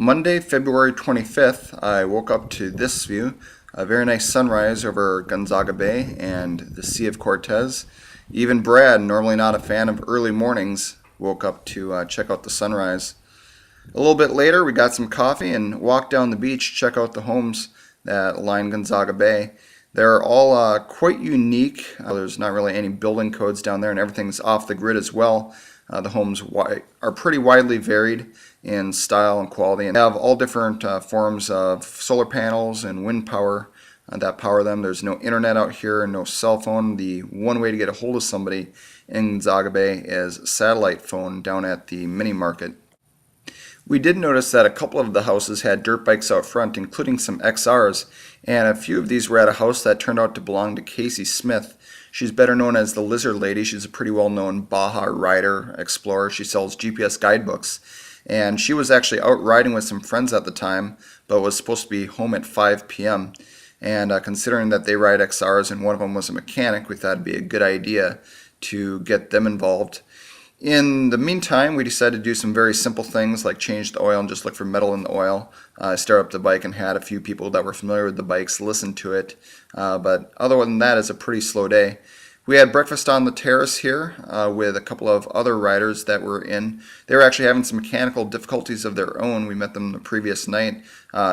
Monday, February 25th, I woke up to this view, a very nice sunrise over Gonzaga Bay and the Sea of Cortez. Even Brad, normally not a fan of early mornings, woke up to check out the sunrise. A little bit later, we got some coffee and walked down the beach, check out the homes that line Gonzaga Bay. They're all quite unique. There's not really any building codes down there, and everything's off the grid as well. The homes are pretty widely varied in style and quality, and have all different forms of solar panels and wind power that power them. There's no internet out here and no cell phone. The one way to get a hold of somebody in Gonzaga Bay is satellite phone down at the mini market. We did notice that a couple of the houses had dirt bikes out front, including some XRs, and a few of these were at a house that turned out to belong to Casey Smith. She's better known as the Lizard Lady. She's a pretty well-known Baja rider, explorer. She sells GPS guidebooks, and she was actually out riding with some friends at the time, but was supposed to be home at 5 p.m. And considering that they ride XRs and one of them was a mechanic, we thought it'd be a good idea to get them involved. In the meantime, we decided to do some very simple things like change the oil and just look for metal in the oil. Start up the bike and had a few people that were familiar with the bikes listen to it. But other than that, it's a pretty slow day. We had breakfast on the terrace here with a couple of other riders that were in. They were actually having some mechanical difficulties of their own. We met them the previous night.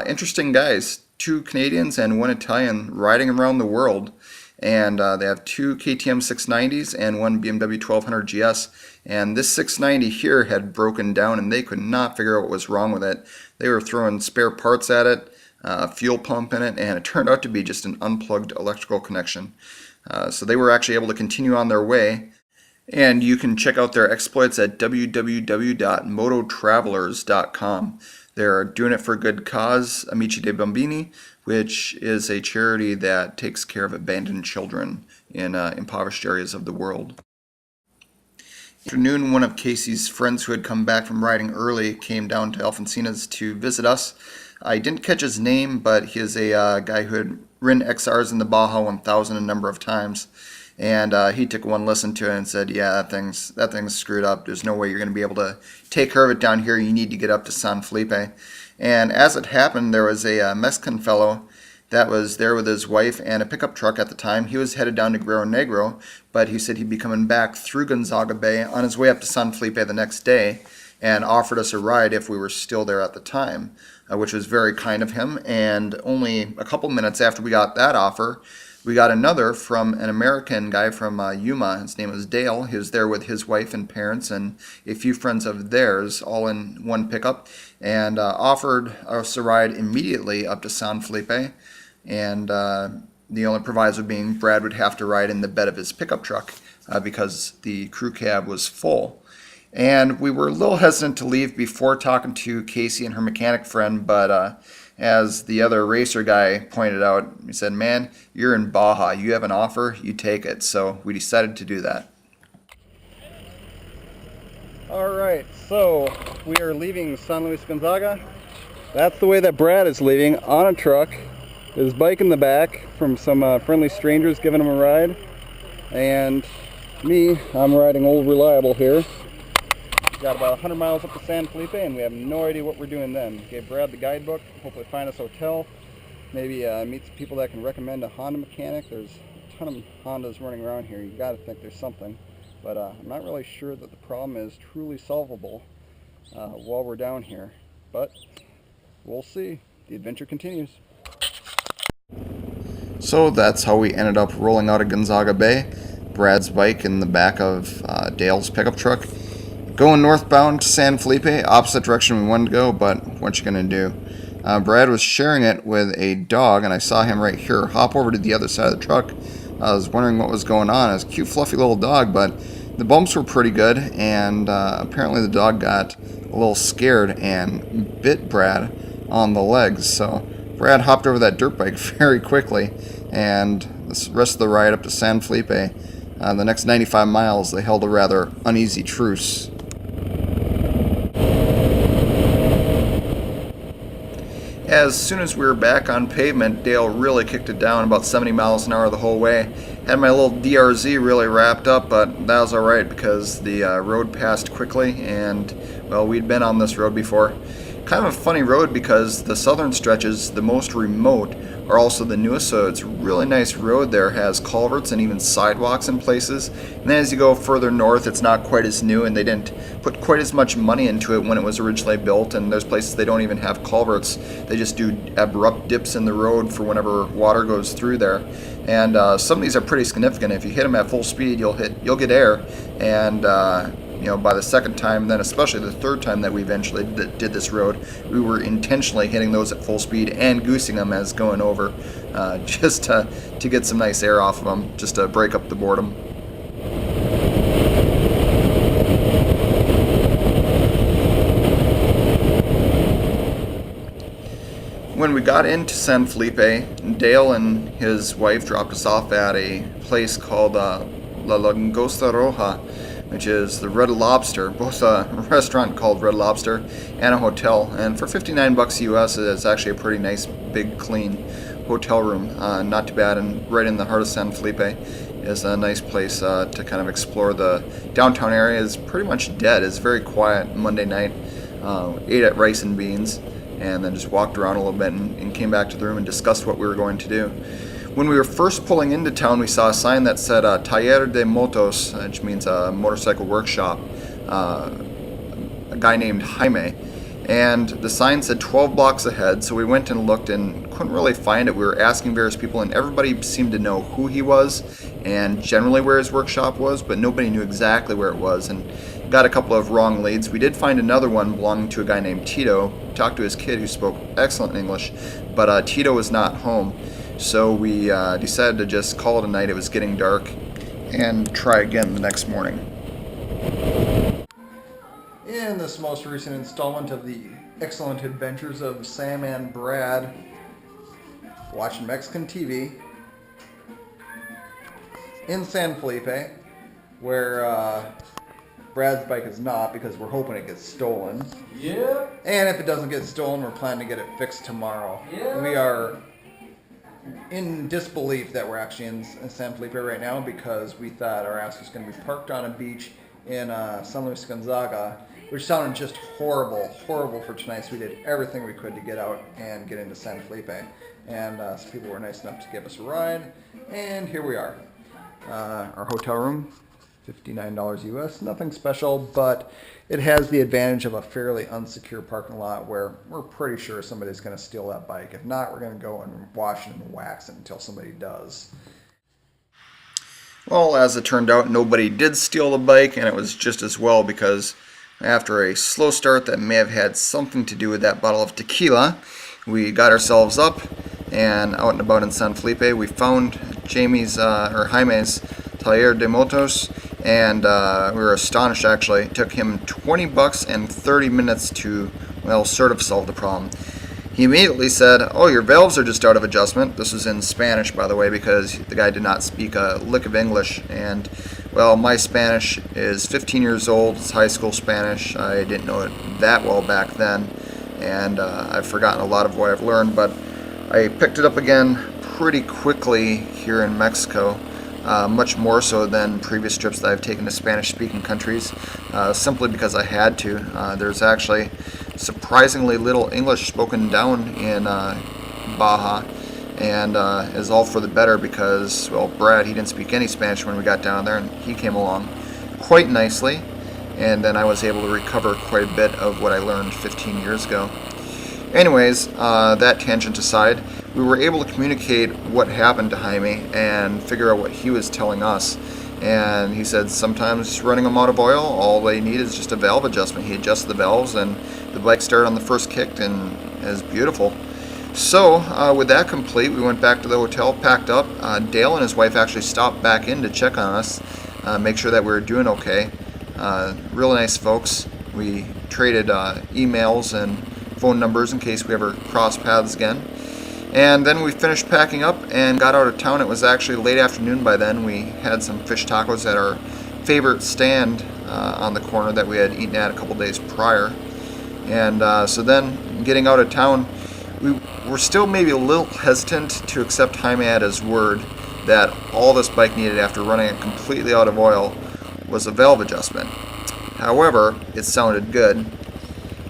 Interesting guys, 2 Canadians and 1 Italian riding around the world. And they have 2 KTM 690s and 1 BMW 1200 GS. And this 690 here had broken down and they could not figure out what was wrong with it. They were throwing spare parts at it, a fuel pump in it, and it turned out to be just an unplugged electrical connection. So they were actually able to continue on their way. And you can check out their exploits at www.mototravelers.com. They're doing it for a good cause, Amici dei Bambini, which is a charity that takes care of abandoned children in impoverished areas of the world. Afternoon, one of Casey's friends who had come back from riding early came down to Alfonsinas to visit us. I didn't catch his name, but he is a guy who had ridden XRs in the Baja 1000 a number of times. And he took one listen to it and said, yeah, that thing's screwed up. There's no way you're going to be able to take care of it down here. You need to get up to San Felipe. And as it happened, there was a Mexican fellow that was there with his wife and a pickup truck at the time. He was headed down to Guerrero Negro, but he said he'd be coming back through Gonzaga Bay on his way up to San Felipe the next day and offered us a ride if we were still there at the time, which was very kind of him. And only a couple minutes after we got that offer, we got another from an American guy from Yuma. His name was Dale. He was there with his wife and parents and a few friends of theirs, all in one pickup, and offered us a ride immediately up to San Felipe. And the only proviso being Brad would have to ride in the bed of his pickup truck because the crew cab was full. And we were a little hesitant to leave before talking to Casey and her mechanic friend, but as the other racer guy pointed out, he said, man, you're in Baja. You have an offer, you take it. So we decided to do that. Alright, so we are leaving San Luis Gonzaga. That's the way that Brad is leaving, on a truck. His bike in the back from some friendly strangers giving him a ride. And me, I'm riding Old Reliable here. Got about 100 miles up to San Felipe and we have no idea what we're doing then. Gave Brad the guidebook, hopefully find us a hotel, maybe meet some people that can recommend a Honda mechanic. There's a ton of Hondas running around here. You gotta think there's something. But I'm not really sure that the problem is truly solvable while we're down here. But we'll see. The adventure continues. So that's how we ended up rolling out of Gonzaga Bay. Brad's bike in the back of Dale's pickup truck. Going northbound to San Felipe, opposite direction we wanted to go, but what you gonna do? Brad was sharing it with a dog, and I saw him right here hop over to the other side of the truck. I was wondering what was going on. It was a cute, fluffy little dog, but the bumps were pretty good, and apparently the dog got a little scared and bit Brad on the legs. So Brad hopped over that dirt bike very quickly, and the rest of the ride up to San Felipe, the next 95 miles, they held a rather uneasy truce. As soon as we were back on pavement, Dale really kicked it down about 70 miles an hour the whole way. Had my little DRZ really wrapped up, but that was alright because the road passed quickly and, well, we'd been on this road before. kind of a funny road because the southern stretches, the most remote, are also the newest, so it's a really nice road there. It has culverts and even sidewalks in places. And then as you go further north, it's not quite as new, and they didn't put quite as much money into it when it was originally built, and there's places they don't even have culverts. They just do abrupt dips in the road for whenever water goes through there. And some of these are pretty significant. If you hit them at full speed, you'll get air, and by the second time, then especially the third time that we eventually did this road, we were intentionally hitting those at full speed and goosing them as going over, just to get some nice air off of them, just to break up the boredom. When we got into San Felipe, Dale and his wife dropped us off at a place called La Langosta Roja, which is the Red Lobster, both a restaurant called Red Lobster and a hotel. And for $59 US, it's actually a pretty nice, big, clean hotel room. Not too bad, and right in the heart of San Felipe is a nice place to kind of explore. The downtown area is pretty much dead. It's very quiet. Monday night, ate at Rice and Beans, and then just walked around a little bit and came back to the room and discussed what we were going to do. When we were first pulling into town, we saw a sign that said Taller de Motos, which means a motorcycle workshop, a guy named Jaime. And the sign said 12 blocks ahead, so we went and looked and couldn't really find it. We were asking various people, and everybody seemed to know who he was and generally where his workshop was, but nobody knew exactly where it was, and got a couple of wrong leads. We did find another one belonging to a guy named Tito. Talked to his kid who spoke excellent English, but Tito was not home. So we decided to just call it a night. It was getting dark, and try again the next morning. In this most recent installment of the excellent adventures of Sam and Brad, watching Mexican TV in San Felipe, where Brad's bike is not, because we're hoping it gets stolen. Yeah. And if it doesn't get stolen, we're planning to get it fixed tomorrow. Yeah. We are in disbelief that we're actually in San Felipe right now, because we thought our ass was going to be parked on a beach in San Luis Gonzaga, which sounded just horrible for tonight. So we did everything we could to get out and get into San Felipe. And some people were nice enough to give us a ride, and here we are. Our hotel room, $59 US, nothing special, but it has the advantage of a fairly unsecure parking lot where we're pretty sure somebody's going to steal that bike. If not, we're going to go and wash it and wax it until somebody does. Well, as it turned out, nobody did steal the bike, and it was just as well, because after a slow start that may have had something to do with that bottle of tequila, we got ourselves up and out and about in San Felipe. We found Jaime's Taller de Motos, and we were astonished, actually. It took him $20 and 30 minutes to, well, sort of solve the problem. He immediately said, "Oh, your valves are just out of adjustment." This was in Spanish, by the way, because the guy did not speak a lick of English. And, well, my Spanish is 15 years old. It's high school Spanish. I didn't know it that well back then, and I've forgotten a lot of what I've learned, but I picked it up again pretty quickly here in Mexico. Much more so than previous trips that I've taken to Spanish-speaking countries, simply because I had to. There's actually surprisingly little English spoken down in Baja, and is all for the better because, well, Brad, he didn't speak any Spanish when we got down there, and he came along quite nicely, and then I was able to recover quite a bit of what I learned 15 years ago. Anyways, that tangent aside, we were able to communicate what happened to Jaime and figure out what he was telling us. And he said sometimes running them out of oil, all they need is just a valve adjustment. He adjusted the valves, and the bike started on the first kick, and it was beautiful. So with that complete, we went back to the hotel, packed up. Dale and his wife actually stopped back in to check on us, make sure that we were doing okay. Really nice folks. We traded emails and phone numbers in case we ever cross paths again. And then we finished packing up and got out of town. It was actually late afternoon by then. We had some fish tacos at our favorite stand on the corner that we had eaten at a couple days prior. And so then getting out of town, we were still maybe a little hesitant to accept Jaime at his word that all this bike needed after running it completely out of oil was a valve adjustment. However, it sounded good.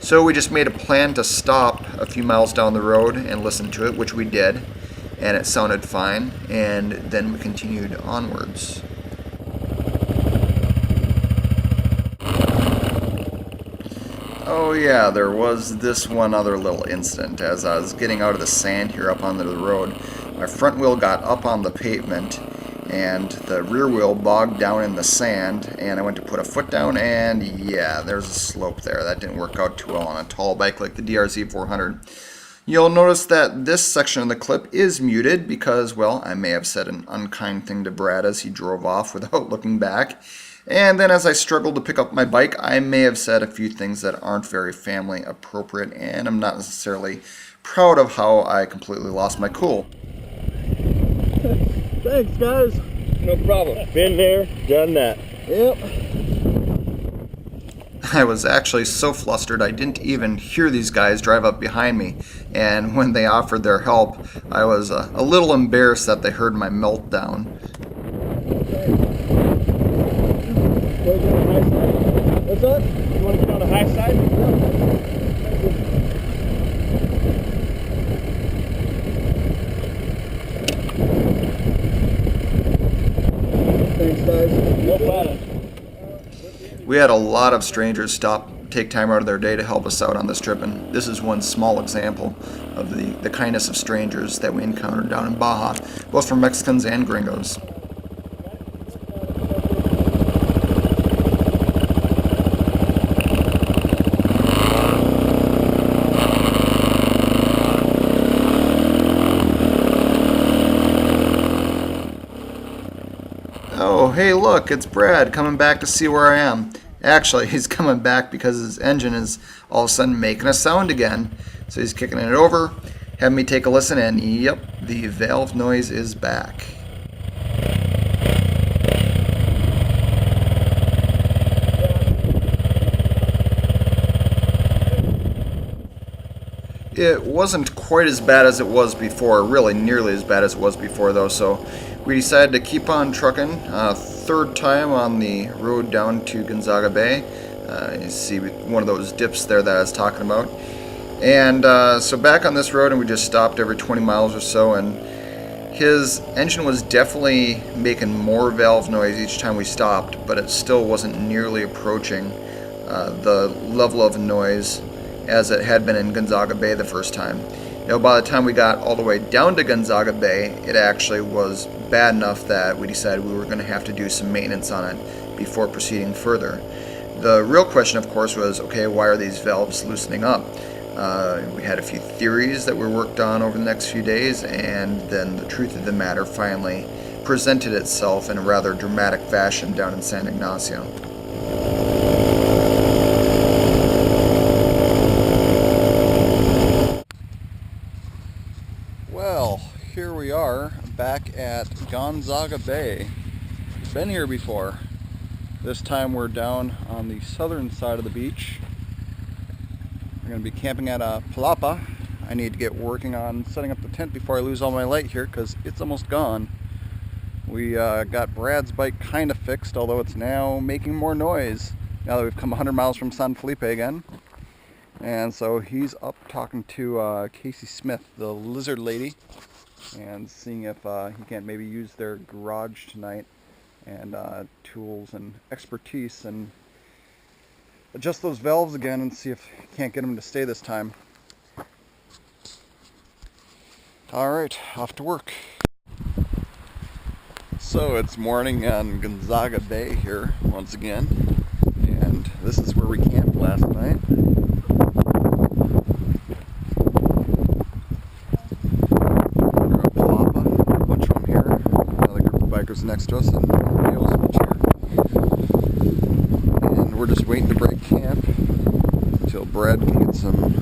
So we just made a plan to stop a few miles down the road and listen to it, which we did, and it sounded fine, and then we continued onwards. Oh yeah, there was this one other little incident. As I was getting out of the sand here up onto the road, my front wheel got up on the pavement and the rear wheel bogged down in the sand, and I went to put a foot down, and yeah, there's a slope there. That didn't work out too well on a tall bike like the DRZ 400. You'll notice that this section of the clip is muted because, well, I may have said an unkind thing to Brad as he drove off without looking back. And then as I struggled to pick up my bike, I may have said a few things that aren't very family appropriate, and I'm not necessarily proud of how I completely lost my cool. Thanks, guys. No problem. Been there, done that. Yep. I was actually so flustered I didn't even hear these guys drive up behind me, and when they offered their help, I was a little embarrassed that they heard my meltdown. What's up? You want to get on the high side? Thanks, guys. No problem. We had a lot of strangers take time out of their day to help us out on this trip, and this is one small example of the kindness of strangers that we encountered down in Baja, both from Mexicans and gringos. Oh, hey look, it's Brad coming back to see where I am. Actually, he's coming back because his engine is all of a sudden making a sound again. So he's kicking it over, having me take a listen, and yep, the valve noise is back. It wasn't quite as bad as it was before, really nearly as bad as it was before though, so we decided to keep on trucking. Third time on the road down to Gonzaga Bay. You see one of those dips there that I was talking about. And so back on this road, and we just stopped every 20 miles or so, and his engine was definitely making more valve noise each time we stopped, but it still wasn't nearly approaching the level of noise as it had been in Gonzaga Bay the first time. Now, by the time we got all the way down to Gonzaga Bay, it actually was bad enough that we decided we were going to have to do some maintenance on it before proceeding further. The real question, of course, was, okay, why are these valves loosening up? We had a few theories that were worked on over the next few days, and then the truth of the matter finally presented itself in a rather dramatic fashion down in San Ignacio. Well, here we are back at Gonzaga Bay. Been here before. This time we're down on the southern side of the beach. We're going to be camping at Palapa. I need to get working on setting up the tent before I lose all my light here because it's almost gone. We got Brad's bike kind of fixed, although it's now making more noise now that we've come 100 miles from San Felipe again. And so he's up talking to Casey Smith, the lizard lady, and seeing if he can't maybe use their garage tonight and tools and expertise and adjust those valves again and see if he can't get them to stay this time. Alright, off to work. So it's morning on Gonzaga Bay here once again, and this is where we camped last night. Next to us, and Neil's here. And we're just waiting to break camp until Brad can get some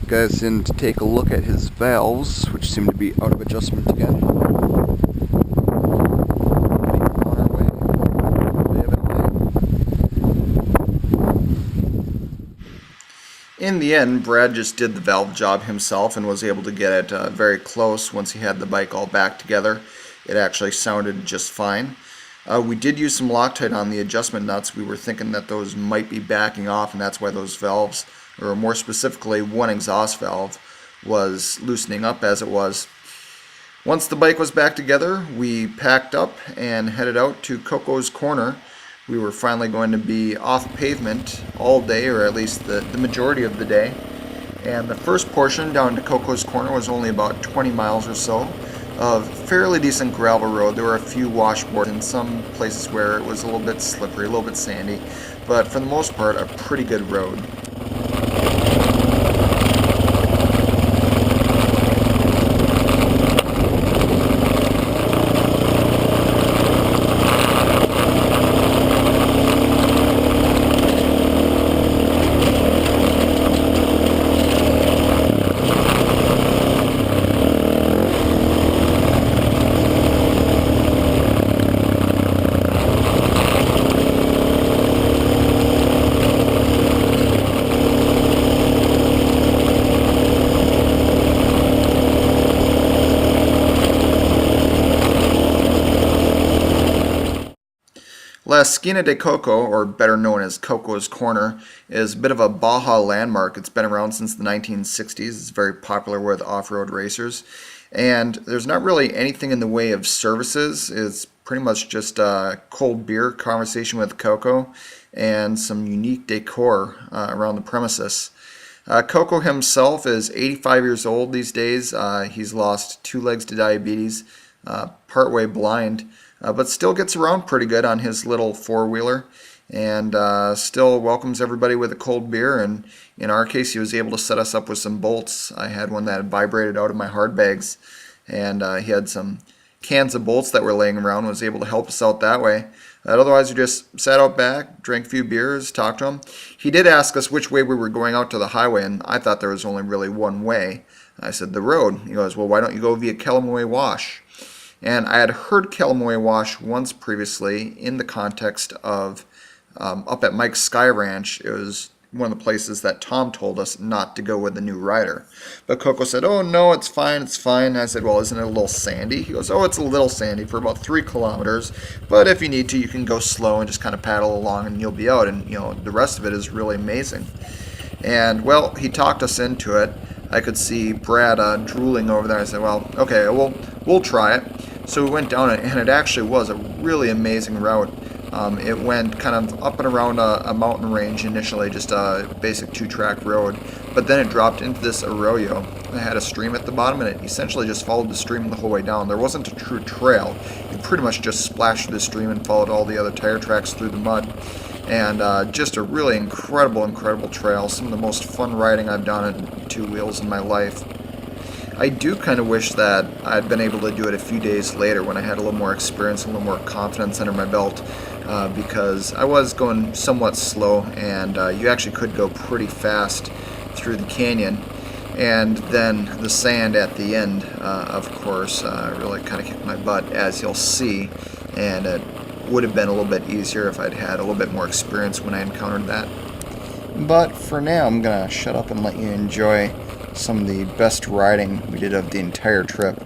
guys in to take a look at his valves, which seem to be out of adjustment again. On our way. In the end, Brad just did the valve job himself and was able to get it very close once he had the bike all back together. It actually sounded just fine. We did use some Loctite on the adjustment nuts. We were thinking that those might be backing off, and that's why those valves, or more specifically one exhaust valve, was loosening up as it was. Once the bike was back together, we packed up and headed out to Coco's Corner. We were finally going to be off pavement all day, or at least the majority of the day. And the first portion down to Coco's Corner was only about 20 miles or so of fairly decent gravel road. There were a few washboards in some places where it was a little bit slippery, a little bit sandy, but for the most part, a pretty good road. La Esquina de Coco, or better known as Coco's Corner, is a bit of a Baja landmark. It's been around since the 1960s. It's very popular with off-road racers. And there's not really anything in the way of services. It's pretty much just a cold beer, conversation with Coco, and some unique decor around the premises. Coco himself is 85 years old these days. He's lost 2 legs to diabetes, partway blind, but still gets around pretty good on his little four-wheeler, and still welcomes everybody with a cold beer. And in our case, he was able to set us up with some bolts. I had one that vibrated out of my hard bags, and he had some cans of bolts that were laying around, was able to help us out that way. Otherwise, we just sat out back, drank a few beers, talked to him. He did ask us which way we were going out to the highway, and I thought there was only really one way. I said, the road. He goes, well, why don't you go via Kelimoy Wash? And I had heard Kelimoy Wash once previously in the context of up at Mike's Sky Ranch. It was one of the places that Tom told us not to go with the new rider. But Coco said, oh, no, it's fine, it's fine. I said, well, isn't it a little sandy? He goes, oh, it's a little sandy for about 3 kilometers. But if you need to, you can go slow and just kind of paddle along and you'll be out. And, you know, the rest of it is really amazing. And, well, he talked us into it. I could see Brad drooling over there. I said, well, okay, we'll try it. So we went down it, and it actually was a really amazing route. It went kind of up and around a mountain range initially, just a basic 2-track road, but then it dropped into this arroyo. It had a stream at the bottom, and it essentially just followed the stream the whole way down. There wasn't a true trail. It pretty much just splashed through the stream and followed all the other tire tracks through the mud. And just a really incredible trail. Some of the most fun riding I've done in 2 wheels in my life. I do kind of wish that I'd been able to do it a few days later when I had a little more experience, a little more confidence under my belt, because I was going somewhat slow, and you actually could go pretty fast through the canyon. And then the sand at the end, of course, really kind of kicked my butt, as you'll see, and it would have been a little bit easier if I'd had a little bit more experience when I encountered that. But for now, I'm going to shut up and let you enjoy some of the best riding we did of the entire trip.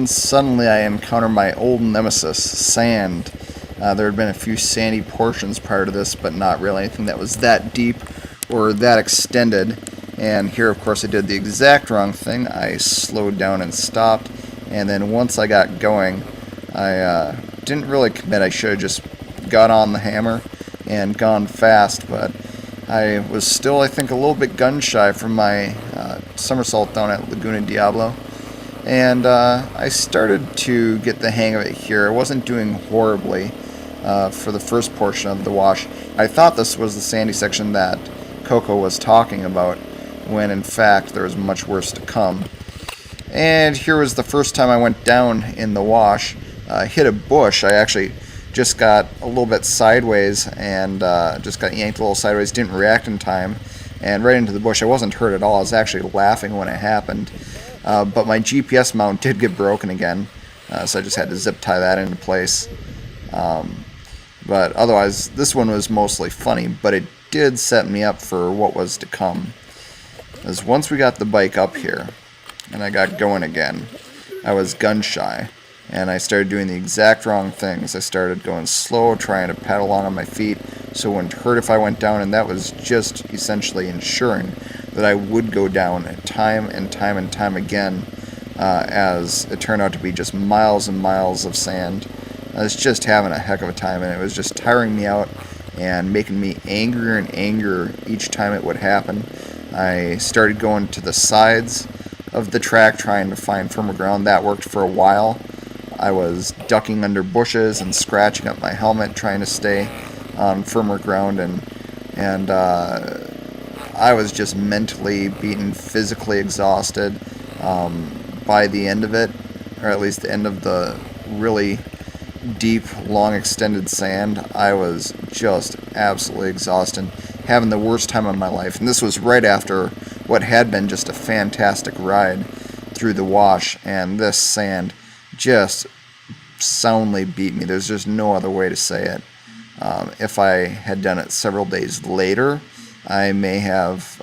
suddenly I encountered my old nemesis, sand. There had been a few sandy portions prior to this, but not really anything that was that deep or that extended. And here, of course, I did the exact wrong thing. I slowed down and stopped, and then once I got going, I didn't really commit. I should have just got on the hammer and gone fast, but I was still, I think, a little bit gun shy from my somersault down at Laguna Diablo. And I started to get the hang of it here. I wasn't doing horribly for the first portion of the wash. I thought this was the sandy section that Coco was talking about, when in fact there was much worse to come. And here was the first time I went down in the wash. Hit a bush. I actually just got a little bit sideways and just got yanked a little sideways, didn't react in time, and right into the bush. I wasn't hurt at all. I was actually laughing when it happened. But my GPS mount did get broken again, so I just had to zip tie that into place. But otherwise, this one was mostly funny, but it did set me up for what was to come. As once we got the bike up here, and I got going again, I was gun shy, and I started doing the exact wrong things. I started going slow, trying to paddle along on my feet, so it wouldn't hurt if I went down, and that was just essentially ensuring that I would go down time and time and time again, as it turned out to be just miles and miles of sand. I was just having a heck of a time, and it was just tiring me out and making me angrier and angrier each time it would happen. I started going to the sides of the track trying to find firmer ground. That worked for a while. I was ducking under bushes and scratching up my helmet trying to stay on firmer ground, and I was just mentally beaten, physically exhausted. By the end of it, or at least the end of the really deep, long, extended sand, I was just absolutely exhausted, having the worst time of my life. And this was right after what had been just a fantastic ride through the wash, and this sand just soundly beat me. There's just no other way to say it. If I had done it several days later, I may have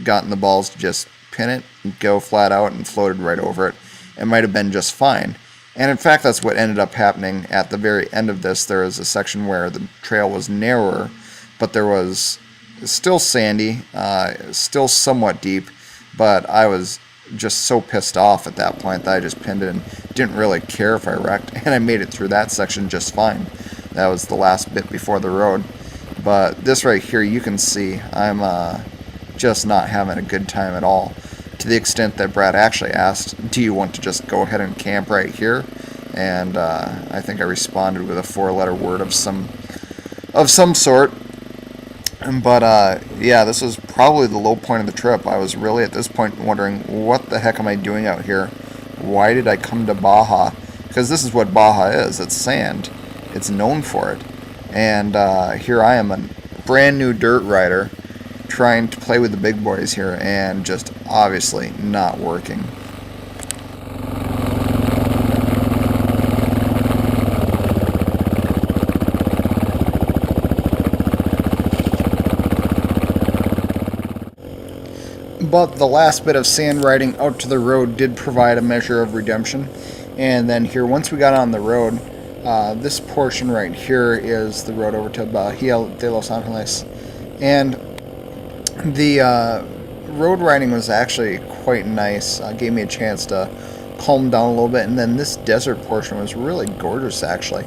gotten the balls to just pin it, go flat out, and floated right over it. It might have been just fine. And in fact, that's what ended up happening at the very end of this. There was a section where the trail was narrower, but there was still sandy, still somewhat deep, but I was just so pissed off at that point that I just pinned it and didn't really care if I wrecked, and I made it through that section just fine. That was the last bit before the road. But this right here, you can see I'm just not having a good time at all, to the extent that Brad actually asked, do you want to just go ahead and camp right here? And I think I responded with a 4-letter word of some sort. But yeah, this was probably the low point of the trip. I was really at this point wondering, what the heck am I doing out here? Why did I come to Baja? Because this is what Baja is. It's sand. It's known for it. And here I am, a brand new dirt rider, trying to play with the big boys here, and just obviously not working. But the last bit of sand riding out to the road did provide a measure of redemption. And then here, once we got on the road, this portion right here is the road over to Bahia de Los Angeles. And the road riding was actually quite nice. Gave me a chance to calm down a little bit. And then this desert portion was really gorgeous, actually.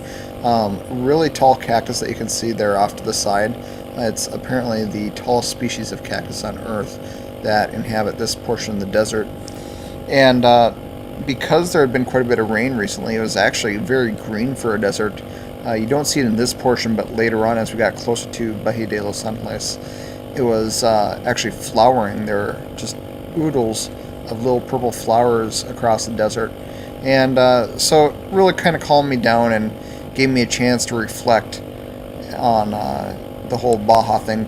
Really tall cactus that you can see there off to the side. It's apparently the tallest species of cactus on Earth that inhabit this portion of the desert. And because there had been quite a bit of rain recently, it was actually very green for a desert. You don't see it in this portion, but later on, as we got closer to Bahia de Los Angeles, it was actually flowering. There were just oodles of little purple flowers across the desert. And so it really kind of calmed me down and gave me a chance to reflect on the whole Baja thing.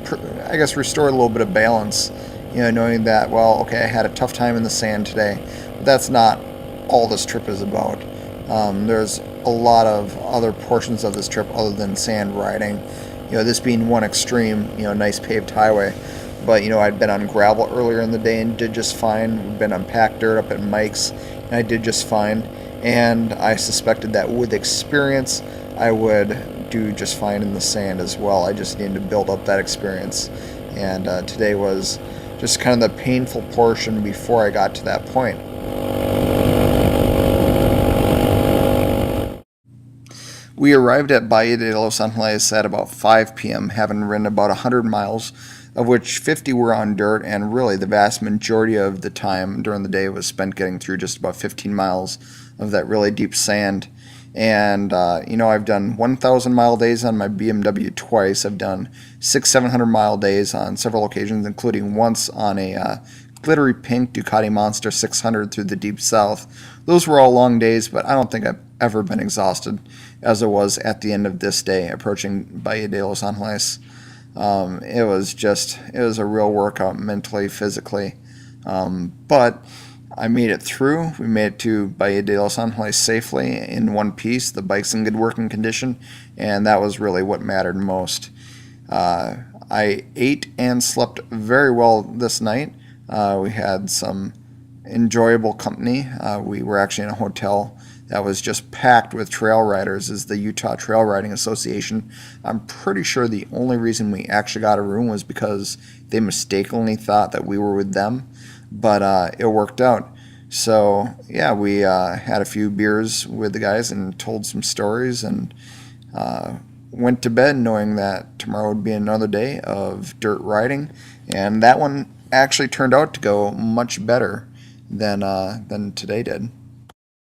I guess restored a little bit of balance, knowing that, well, okay, I had a tough time in the sand today, but that's not all this trip is about. There's a lot of other portions of this trip other than sand riding. This being one extreme, nice paved highway. But, I'd been on gravel earlier in the day and did just fine. We'd been on packed dirt up at Mike's and I did just fine. And I suspected that with experience, I would do just fine in the sand as well. I just needed to build up that experience. And today was just kind of the painful portion before I got to that point. We arrived at Bahia de Los Angeles at about 5 p.m., having ridden about 100 miles, of which 50 were on dirt, and really the vast majority of the time during the day was spent getting through just about 15 miles of that really deep sand. And, I've done 1,000 mile days on my BMW twice. I've done 700 mile days on several occasions, including once on a glittery pink Ducati Monster 600 through the deep south. Those were all long days, but I don't think I've ever been exhausted as I was at the end of this day approaching Bahia de Los Angeles. It was a real workout mentally, physically. But I made it through. We made it to Bahia de Los Angeles safely in one piece. The bike's in good working condition, and that was really what mattered most. I ate and slept very well this night. We had some enjoyable company. We were actually in a hotel that was just packed with trail riders, is the Utah Trail Riding Association. I'm pretty sure the only reason we actually got a room was because they mistakenly thought that we were with them, but it worked out. So yeah, we had a few beers with the guys and told some stories, and went to bed knowing that tomorrow would be another day of dirt riding, and that one actually turned out to go much better than today did.